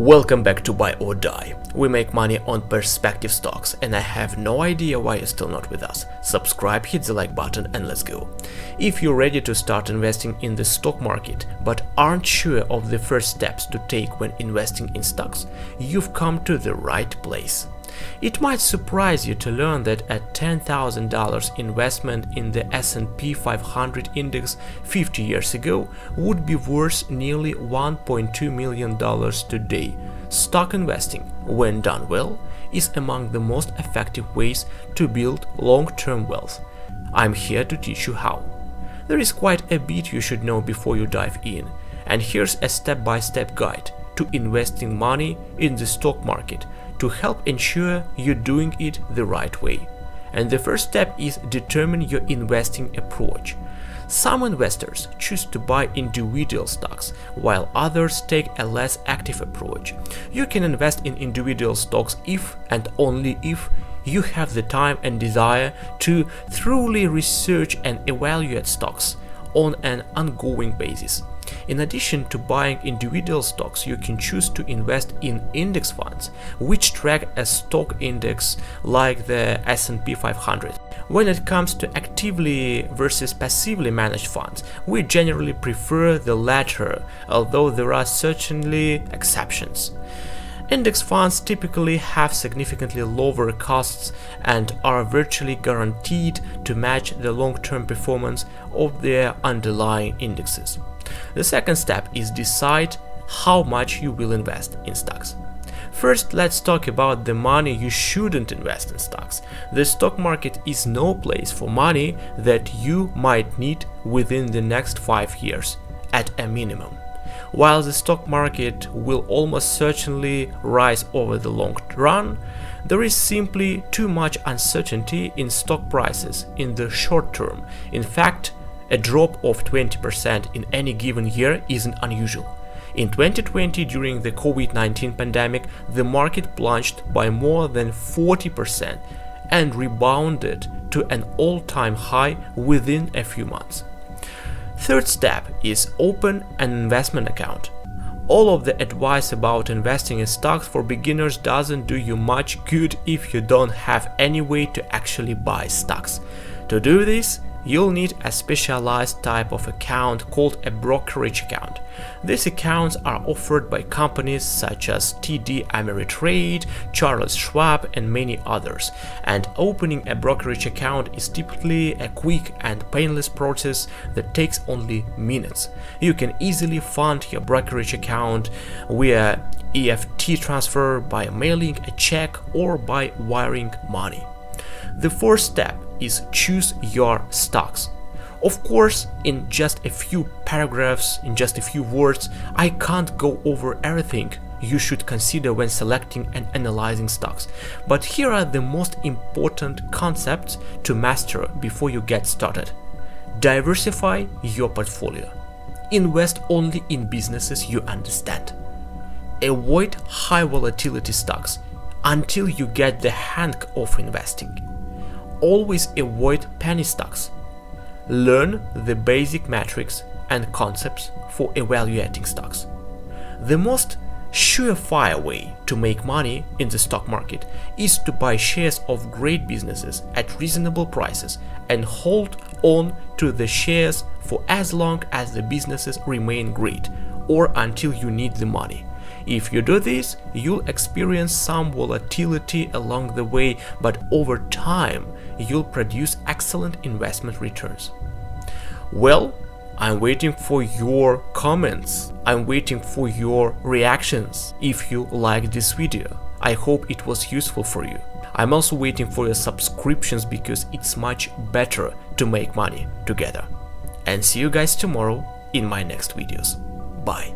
Welcome back to Buy or Die. We make money on perspective stocks, and I have no idea why you're still not with us. Subscribe, hit the like button, and let's go. If you're ready to start investing in the stock market but aren't sure of the first steps to take when investing in stocks, you've come to the right place. It might surprise you to learn that a $10,000 investment in the S&P 500 index 50 years ago would be worth nearly $1.2 million today. Stock investing, when done well, is among the most effective ways to build long-term wealth. I'm here to teach you how. There is quite a bit you should know before you dive in, and here's a step-by-step guide to investing money in the stock market to help ensure you're doing it the right way. And the first step is determine your investing approach. Some investors choose to buy individual stocks, while others take a less active approach. You can invest in individual stocks if and only if you have the time and desire to thoroughly research and evaluate stocks on an ongoing basis. In addition to buying individual stocks, you can choose to invest in index funds, which track a stock index like the S&P 500. When it comes to actively versus passively managed funds, we generally prefer the latter, although there are certainly exceptions. Index funds typically have significantly lower costs and are virtually guaranteed to match the long-term performance of their underlying indexes. The second step is decide how much you will invest in stocks. First, let's talk about the money you shouldn't invest in stocks. The stock market is no place for money that you might need within the next 5 years, at a minimum. While the stock market will almost certainly rise over the long run, there is simply too much uncertainty in stock prices in the short term. In fact, a drop of 20% in any given year isn't unusual. In 2020, during the COVID-19 pandemic, the market plunged by more than 40% and rebounded to an all-time high within a few months. Third step is open an investment account. All of the advice about investing in stocks for beginners doesn't do you much good if you don't have any way to actually buy stocks. To do this, you'll need a specialized type of account called a brokerage account. These accounts are offered by companies such as TD Ameritrade, Charles Schwab, and many others, and opening a brokerage account is typically a quick and painless process that takes only minutes. You can easily fund your brokerage account via EFT transfer, by mailing a check, or by wiring money. The fourth step is choose your stocks. Of course, in just a few paragraphs, in just a few words, I can't go over everything you should consider when selecting and analyzing stocks. But here are the most important concepts to master before you get started. Diversify your portfolio. Invest only in businesses you understand. Avoid high volatility stocks until you get the hang of investing. Always avoid penny stocks. Learn the basic metrics and concepts for evaluating stocks. The most surefire way to make money in the stock market is to buy shares of great businesses at reasonable prices and hold on to the shares for as long as the businesses remain great, or until you need the money. If you do this, you'll experience some volatility along the way, but over time, you'll produce excellent investment returns. Well, I'm waiting for your comments. I'm waiting for your reactions if you liked this video. I hope it was useful for you. I'm also waiting for your subscriptions because it's much better to make money together. And see you guys tomorrow in my next videos. Bye.